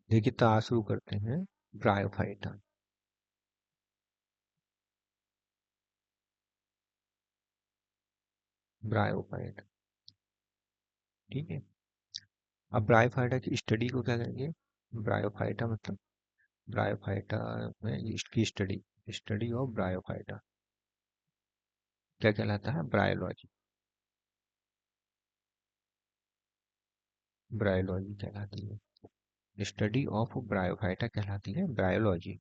देखिए तो आज शुरू करते हैं ब्रायोफाइटा। ब्रायोफाइटा, ठीक है। अब ब्रायोफाइटा की स्टडी को क्या कहेंगे? ब्रायोफाइटा मतलब ब्रायोफाइटा में इसकी स्टडी, स्टडी ऑफ ब्रायोफाइटा क्या कहलाता है? ब्रायोलॉजी। ब्रायोलॉजी कहलाती है। स्टडी ऑफ ब्रायोफाइटा कहलाती है ब्रायोलॉजी।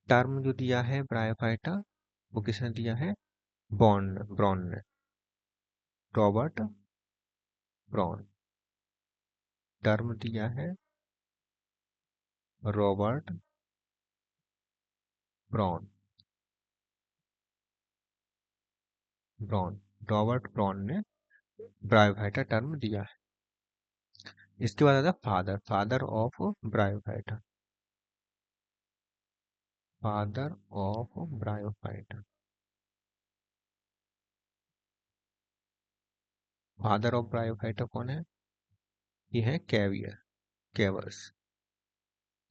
टर्म जो दिया है ब्रायोफाइटा, वो किसने दिया है? ब्रॉन ने। Robert bronze. टर्म दिया है Robert Brown. Brown, Robert Brown ने ब्रायोफाइटा टर्म दिया है। इसके बाद आता है father, father of bryophyta. Father of bryophyta. Father of bryophyta कौन है? ये है कैवियर, केवर्स।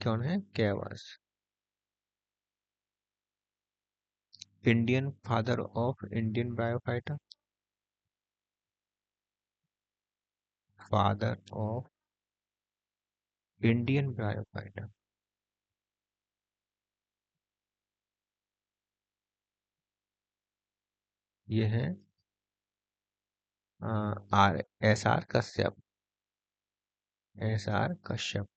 कौन है? Cavers. Indian father of Indian bryophyta. Father of Indian bryophyta, ये है R S R Kashyap. S R Kashyap.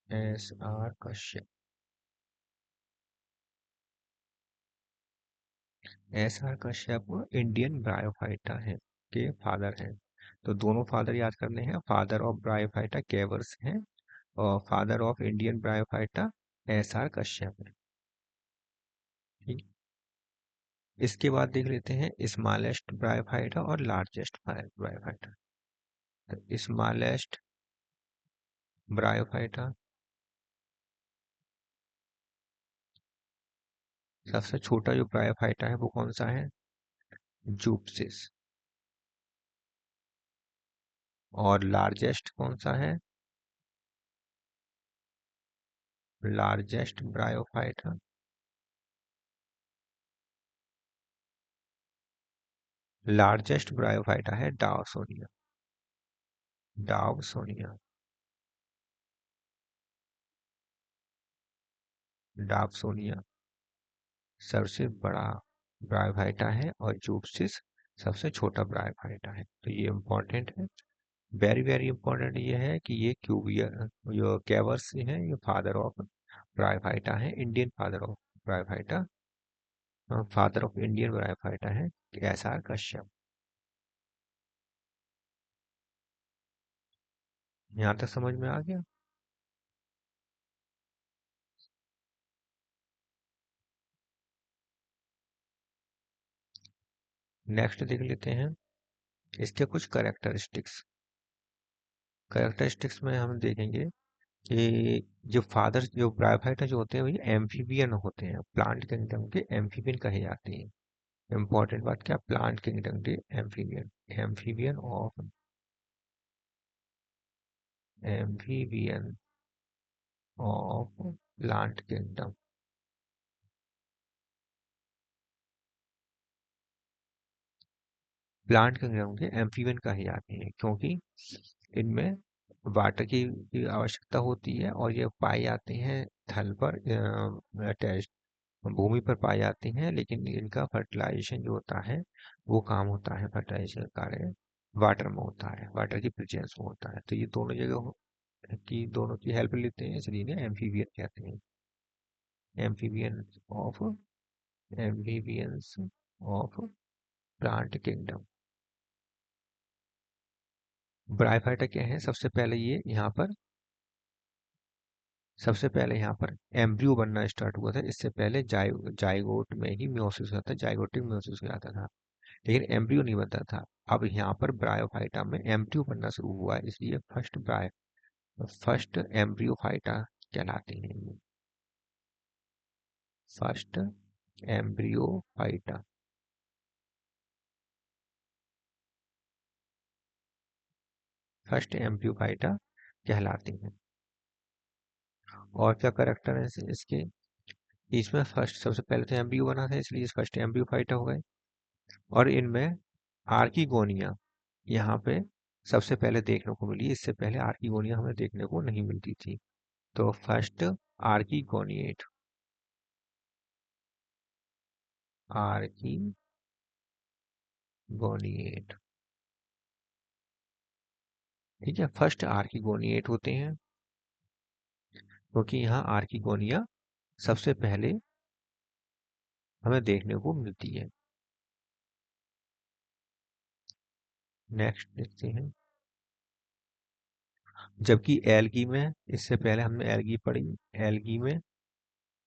S R Kashyap. S R Kashyap Indian bryophyta है के फादर हैं। तो दोनों फादर याद करने हैं। फादर ऑफ ब्रायोफाइटा केवर्स हैं और father of Indian bryophyta S R Kashyap है। ठीक। इसके बाद देख लेते हैं स्मॉलेस्ट ब्रायोफाइटा और लार्जेस्ट ब्रायोफाइटा। तो स्मॉलेस्ट ब्रायोफाइटा, सबसे छोटा जो ब्रायोफाइटा है वो कौन सा है? जूप्सिस। और लार्जेस्ट कौन सा है? लार्जेस्ट ब्रायोफाइटा, लार्जेस्ट ब्रायोफाइटा है डावसोनिया। डावसोनिया। डावसोनिया सबसे बड़ा ब्रायोफाइटा है और जूप्सिस सबसे छोटा ब्रायोफाइटा है। तो ये इम्पोर्टेंट है। वेरी वेरी इंपॉर्टेंट ये है कि ये क्यूबियर जो कैवर्स है ये फादर ऑफ ब्रायोफाइटा है, Indian father of bryophyta. Father of Indian bryophyta है एस आर कश्यप। यहाँ तक समझ में आ गया? नेक्स्ट देख लेते हैं इसके कुछ करेक्टरिस्टिक्स। करेक्टरिस्टिक्स में हम देखेंगे कि जो फादर जो ब्रायोफाइटा जो होते हैं वही एम्फीबियन होते हैं, प्लांट किंगडम के एम्फीबियन कहे जाते हैं। इंपॉर्टेंट बात क्या? प्लांट किंगडम के amphibian. Amphibian of amphibian of plant kingdom. Plant kingdom के एम्फीबियन कहे जाते हैं क्योंकि इनमें वाटर की आवश्यकता होती है और ये पाए जाते हैं थल पर अटैच, भूमि पर पाए जाते हैं, लेकिन इनका फर्टिलाइजेशन जो होता है वो काम होता है, फर्टिलाइजेशन का कार्य वाटर में होता है, वाटर की प्रेजेंस में होता है। तो ये दोनों जगह की दोनों की हेल्प लेते हैं, इसलिए इन्हें एम्फीबियन कहते हैं। Amphibian of amphibians of plant kingdom. Bryophyta क्या है? सबसे पहले यहाँ पर एम्ब्रियो बनना स्टार्ट हुआ था। इससे पहले जाइगोट में ही मियोसिस होता था, जाइगोटिक मियोसिस हो जाता था, लेकिन एम्ब्रियो नहीं बनता था। अब यहाँ पर ब्रायोफाइटा में एम्ब्रियो बनना शुरू हुआ है, इसलिए फर्स्ट एम्ब्रियोफाइटा कहलाते हैं ये। First Embryophyta. फर्स्ट एम्ब्रियोफाइटा कहलाती हैं। और क्या करेक्टर है इसके? इसमें फर्स्ट सबसे पहले तो एम्ब्रियो बना था, इसलिए फर्स्ट एम्ब्रियोफाइटा हो गए। और इनमें आर्किगोनिया यहाँ पे सबसे पहले देखने को मिली, इससे पहले आर्किगोनिया हमें देखने को नहीं मिलती थी। तो फर्स्ट आर्किगोनिएट, आर्किगोनिएट, ठीक है, फर्स्ट आर्किगोनिएट होते हैं, क्योंकि यहाँ आर्किगोनिया सबसे पहले हमें देखने को मिलती है। नेक्स्ट देखते हैं। जबकि एल्गी में, इससे पहले हमने एल्गी पढ़ी, एल्गी में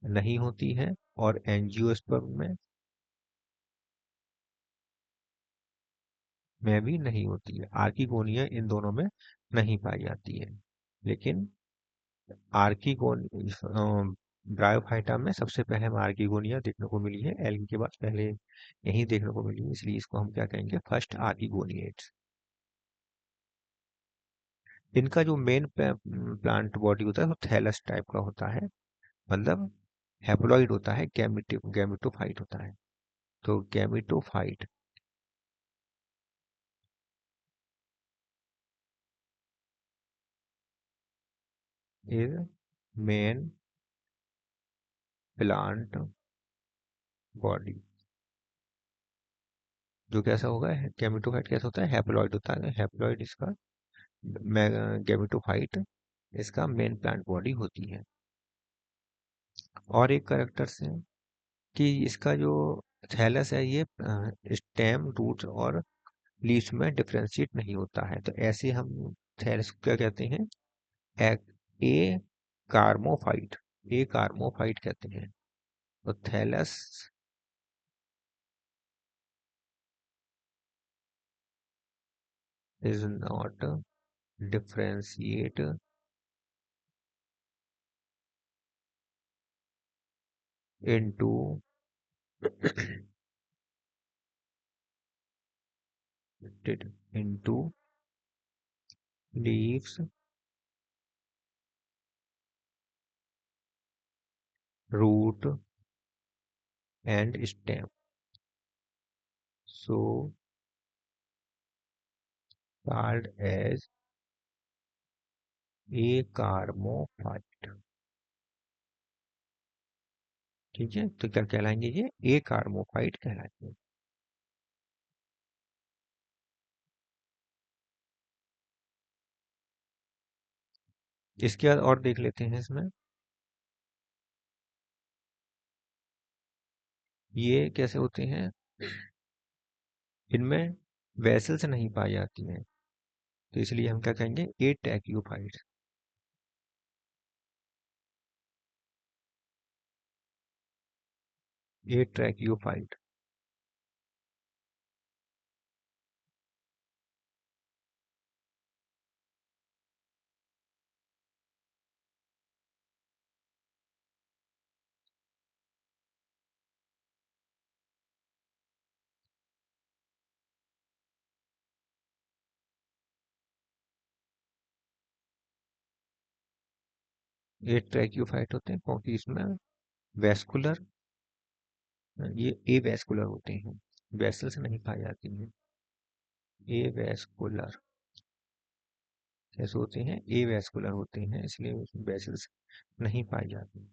नहीं होती है, और एंजियोस्पर्म में भी नहीं होती है। आर्किगोनिया इन दोनों में नहीं पाई जाती है। लेकिन आर्किगोन ब्रायोफाइटा में सबसे पहले हमें आर्किगोनिया देखने को मिली है, एल्गी के बाद पहले यही देखने को मिली है, इसलिए इसको हम क्या कहेंगे, फर्स्ट आर्किगोनिएट्स। इनका जो मेन प्लांट बॉडी होता है वो थैलस टाइप का होता है, मतलब हैप्लॉइड होता है, गैमेटोफाइट होता है। तो gametophyte is main plant body. जो कैसा होगा, गैमेटोफाइट कैसा होता है, हैप्लॉइड होता है, हैप्लॉइड इसका, गैमेटोफाइट इसका मेन प्लांट बॉडी होती है। और एक करेक्टर्स है कि इसका जो थैलस है ये स्टेम, रूट्स और लीव्स में डिफ्रेंशिएट नहीं होता है। तो ऐसे हम थैलस को क्या कहते हैं, ए कार्मोफाइट, ए कार्मोफाइट कहते हैं। तो thallus is not differentiate into into leaves, root and stem, so called as a cormophyte. ठीक है, तो क्या कहलाएंगे ये, ए कार्मोफाइट कहलाएंगे। इसके बाद और देख लेते हैं इसमें, ये कैसे होते हैं। इनमें वेसल्स नहीं पाई जाती हैं, तो इसलिए हम क्या कहेंगे, ए ट्रैकियोफाइट। ए ट्रैकियोफाइट। ए ट्रैकियोफाइट होते हैं क्योंकि इसमें वेस्कुलर, ये ए वेस्कुलर होते हैं, वेसल्स नहीं पाई जाती हैं। ए वेस्कुलर कैसे होते हैं, ए वेस्कुलर होते हैं, इसलिए उसमें वेसल्स नहीं पाई जाती।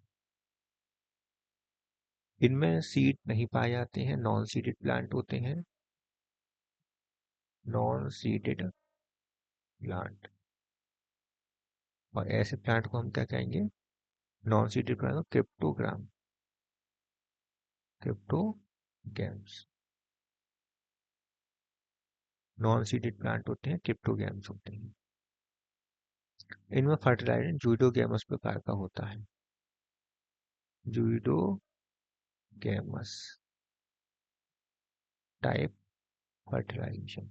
इनमें सीड नहीं पाए जाते हैं, नॉन सीडेड प्लांट होते हैं, नॉन सीडेड प्लांट। और ऐसे प्लांट को हम क्या कहेंगे, नॉन सीडेड प्लांट को cryptogram, cryptogams. Non seeded plant होते हैं, क्रिप्टोगैम्स होते हैं। इनमें फर्टिलाइजर जूडोगैमस प्रकार का होता है, जूडोगैमस टाइप फर्टिलाइजेशन,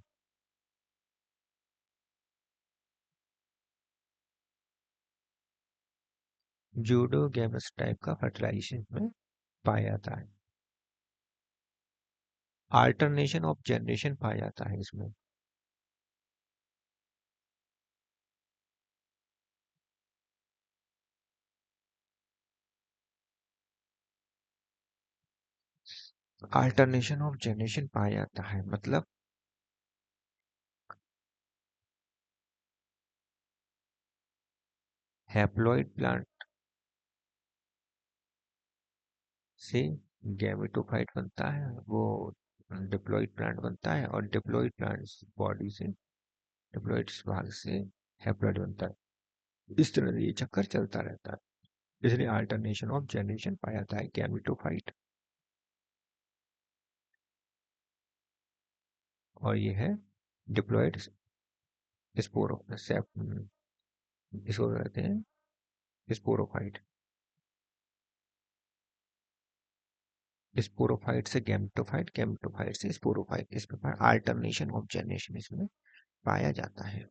जूडोगैमस टाइप का फर्टिलाइजेशन में पाया जाता है। अल्टरनेशन ऑफ जनरेशन पाया जाता है इसमें। अल्टरनेशन ऑफ जनरेशन पाया जाता है मतलब हैप्लॉइड प्लांट से गैमेटोफाइट बनता है, वो डिप्लॉइड प्लांट बनता है, और डिप्लॉइड प्लांट बॉडी से, डिप्लॉइड भाग से हैप्लॉइड बनता है। इस तरह से ये चक्कर चलता रहता है, इसलिए अल्टरनेशन ऑफ जनरेशन पाया जाता है गैमेटोफाइट। और ये है डिप्लॉइड स्पोरो, इसको कहते हैं स्पोरोफाइट। स्पोरोफाइट से गैमेटोफाइट, गैमेटोफाइट से स्पोरोफाइट, इस प्रकार अल्टरनेशन ऑफ जनरेशन इसमें पाया जाता है।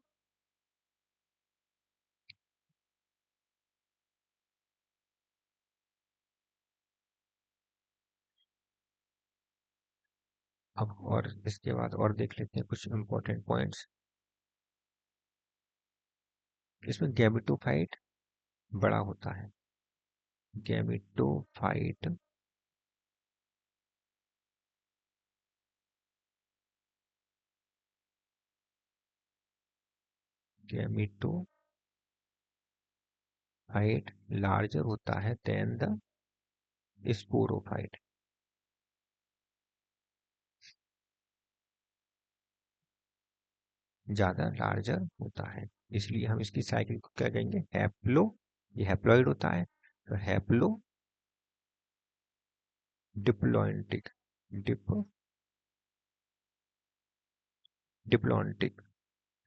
अब और इसके बाद और देख लेते हैं कुछ इंपॉर्टेंट पॉइंट्स। इसमें गैमेटोफाइट बड़ा होता है, गैमेटोफाइट गैमेटोफाइट लार्जर होता है देन द स्पोरोफाइट। ज्यादा लार्जर होता है, इसलिए हम इसकी साइकिल को क्या कहेंगे, हैप्लो, ये हैप्लॉइड होता है तो haplo diplontic, dip diplontic,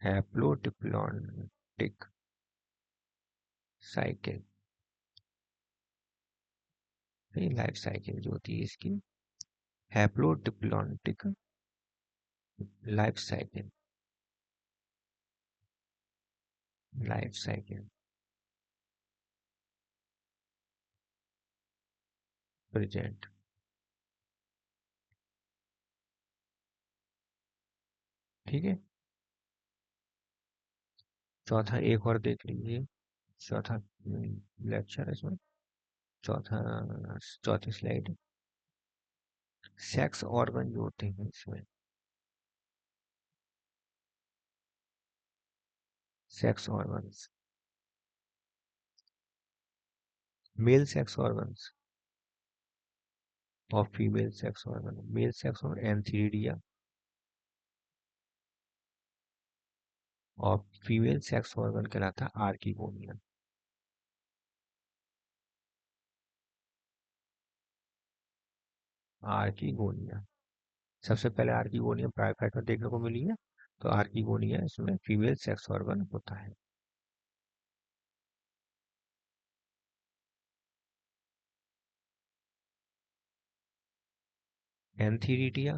haplo diplontic cycle, life cycle जो होती है इसकी haplo diplontic life cycle, life cycle present. ठीक है, चौथा एक और देख लीजिए, चौथा लेक्चर इसमें, चौथा चौथी स्लाइड, सेक्स ऑर्गन जो होते हैं इसमें, sex organs, male sex organs और female sex organ. Male sex organ antheridia और फीमेल सेक्स ऑर्गन कहलाता है आर्किगोनिया। आर्किगोनिया सबसे पहले आर्किगोनिया ब्रायोफाइट में देखने को मिली है, तो आर्किगोनिया इसमें फीमेल सेक्स ऑर्गन होता है। एंथीरिडिया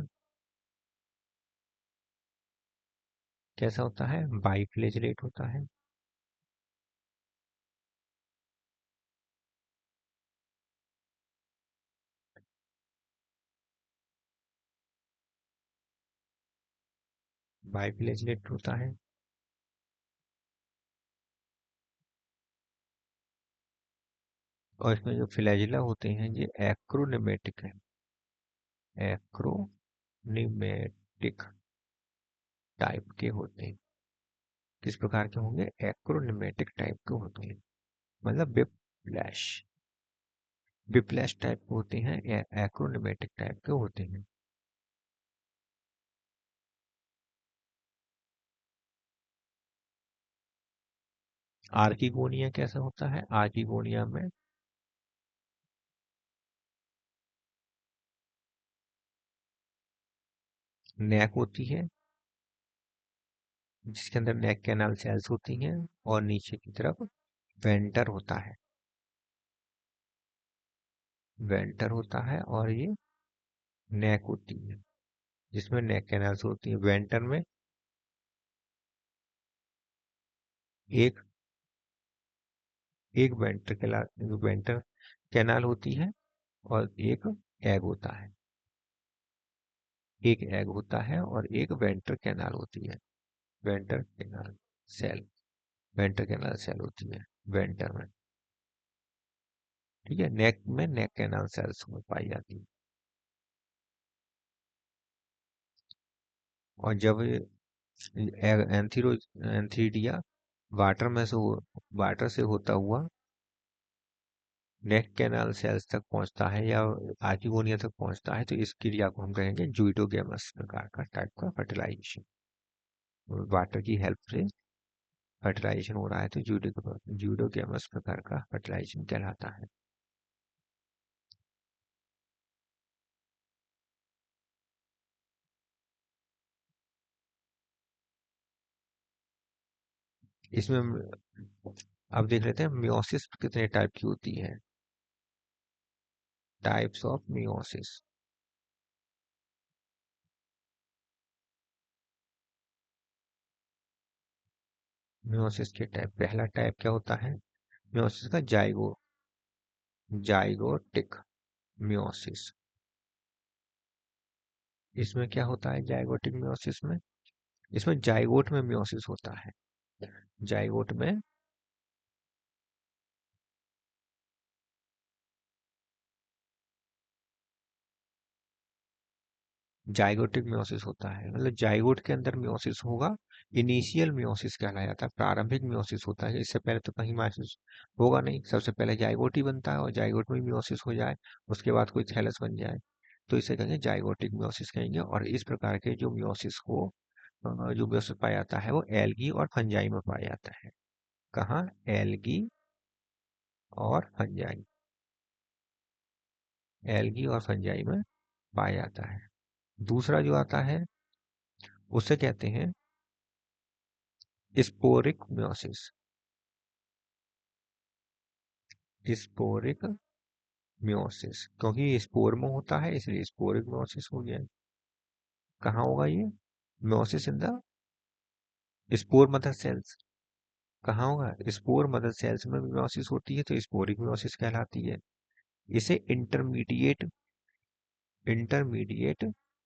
कैसा होता है, बाइफ्लेजलेट होता है। बाइफ्लेजलेट होता है। और इसमें जो फ्लैजिला होते हैं ये एक्रोनिमेटिक है, एक्रोनिमेटिक टाइप के होते हैं। किस प्रकार के होंगे, एक्रोनिमेटिक टाइप के होते हैं, मतलब बिप्लैश, बिप्लैश टाइप के होते हैं या एक्रोनिमेटिक टाइप के होते हैं। आर्किगोनिया कैसा होता है, आर्किगोनिया में नेक होती है, जिसके अंदर नेक कैनाल सेल्स होती हैं, और नीचे की तरफ वेंटर होता है, वेंटर होता है, और ये नेक होती है जिसमें नेक कैनाल्स होती है। वेंटर में एक एक वेंटर कैनाल होती है और एक एग होता है। एक एग होता है और एक वेंटर कैनाल होती है। Venter canal cell, venter canal cell होती है वेंटर में। ठीक है, नेक में नेक कैनाल सेल्स में पाई जाती है। और जब एंथीरो एंथीडिया वाटर में से वाटर से होता हुआ नेक कैनाल सेल्स तक पहुंचता है या आर्किगोनिया तक पहुंचता है, तो इस क्रिया को हम कहेंगे जूडोगेमस प्रकार का टाइप का फर्टिलाइजेशन। वाटर की हेल्प से फर्टिलाइजेशन हो रहा है तो जूडोगेमस प्रकार का फर्टिलाइजेशन कहलाता है। इसमें अब देख लेते हैं मियोसिस कितने टाइप की होती है। Types of meiosis. मियोसिस के टाइप, पहला टाइप क्या होता है मियोसिस का? Zygotic meiosis. इसमें क्या होता है जाइगोटिक मियोसिस में? इसमें जाइगोट में मियोसिस होता है। जाइगोट में जाइगोटिक मियोसिस होता है, मतलब जाइगोट के अंदर मियोसिस होगा। इनिशियल मियोसिस कहलाया जाता है, प्रारंभिक मियोसिस होता है। इससे पहले तो कहीं मियोसिस होगा नहीं, सबसे पहले जाइगोट ही बनता है और जाइगोट में मियोसिस हो जाए, उसके बाद कोई थैलस बन जाए, तो इसे कहेंगे जाइगोटिक मियोसिस कहेंगे। और इस प्रकार के जो मियोसिस को जो मियोसिस पाया जाता है वो एल्गी और फंजाई में पाया जाता है। कहाँ? एल्गी और फंजाई, एल्गी और फंजाई में पाया जाता है। दूसरा जो आता है उसे कहते हैं स्पोरिक मियोसिस। स्पोरिक मियोसिस, क्योंकि ये स्पोर में होता है इसलिए स्पोरिक मियोसिस हो गया। कहाँ होगा ये? Meiosis in the spore mother cells. कहाँ होगा? स्पोर मदर सेल्स में मियोसिस होती है तो स्पोरिक मियोसिस कहलाती है। इसे इंटरमीडिएट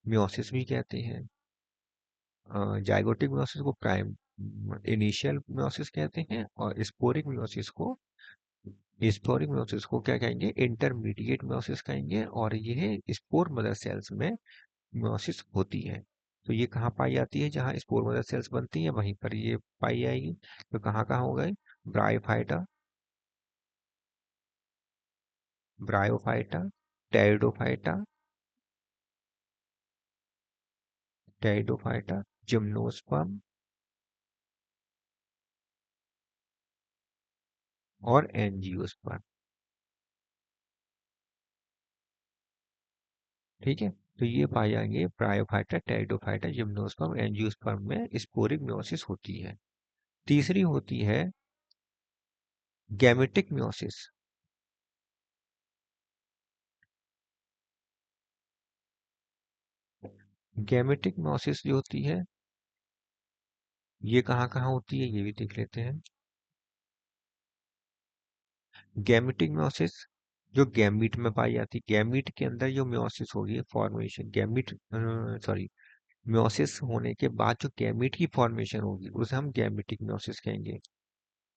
मियोसिस भी कहते हैं। जाइगोटिक मियोसिस को प्राइम इनिशियल मियोसिस कहते हैं और स्पोरिक मियोसिस को क्या कहेंगे? इंटरमीडिएट मियोसिस कहेंगे। और यह स्पोर मदर सेल्स में मियोसिस होती है। तो ये कहाँ पाई जाती है? जहाँ स्पोर मदर सेल्स बनती है वहीं पर ये पाई जाएगी। तो कहाँ कहाँ हो गए? Bryophyta, bryophyta, pteridophyta, pteridophyta, gymnosperm और एंजियोस्पर्म। ठीक है, तो ये पाए जाएंगे ब्रायोफाइटा, टेरिडोफाइटा, जिम्नोस्पर्म, एंजियोस्पर्म में स्पोरिक मियोसिस होती है। तीसरी होती है गैमेटिक मियोसिस। गैमेटिक मियोसिस जो होती है ये कहाँ कहाँ होती है ये भी देख लेते हैं। गैमेटिक मियोसिस जो गैमीट में पाई जाती है, गैमीट के अंदर जो मियोसिस होगी फॉर्मेशन, गैमीट सॉरी मियोसिस होने के बाद जो गैमीट की फॉर्मेशन होगी उसे हम गैमेटिक मियोसिस कहेंगे।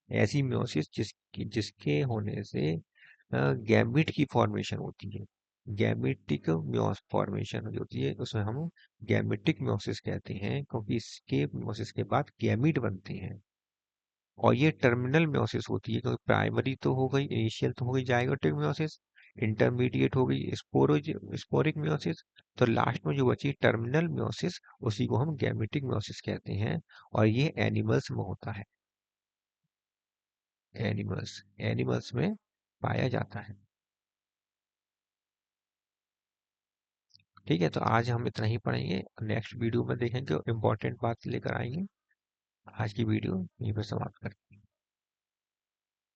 ऐसी मियोसिस जिसके होने से गैमीट की फॉर्मेशन होती है। गैमेटिक फॉर्मेशन जो होती है उसमें हम गैमेटिक मियोसिस कहते हैं, क्योंकि इसके मियोसिस के बाद गैमीट बनते हैं। और ये टर्मिनल मियोसिस होती है, क्योंकि प्राइमरी तो हो गई, इनिशियल तो हो गई जाइगोटिक मियोसिस, इंटरमीडिएट हो गई स्पोरिक मियोसिस, तो लास्ट में जो बची टर्मिनल मियोसिस उसी को हम गैमेटिक मियोसिस कहते हैं। और ये एनिमल्स में होता है। एनिमल्स में पाया जाता है। ठीक है, तो आज हम इतना ही पढ़ेंगे, नेक्स्ट वीडियो में देखेंगे इंपॉर्टेंट बात लेकर आएंगे। आज की वीडियो यहीं पर समाप्त करते हैं।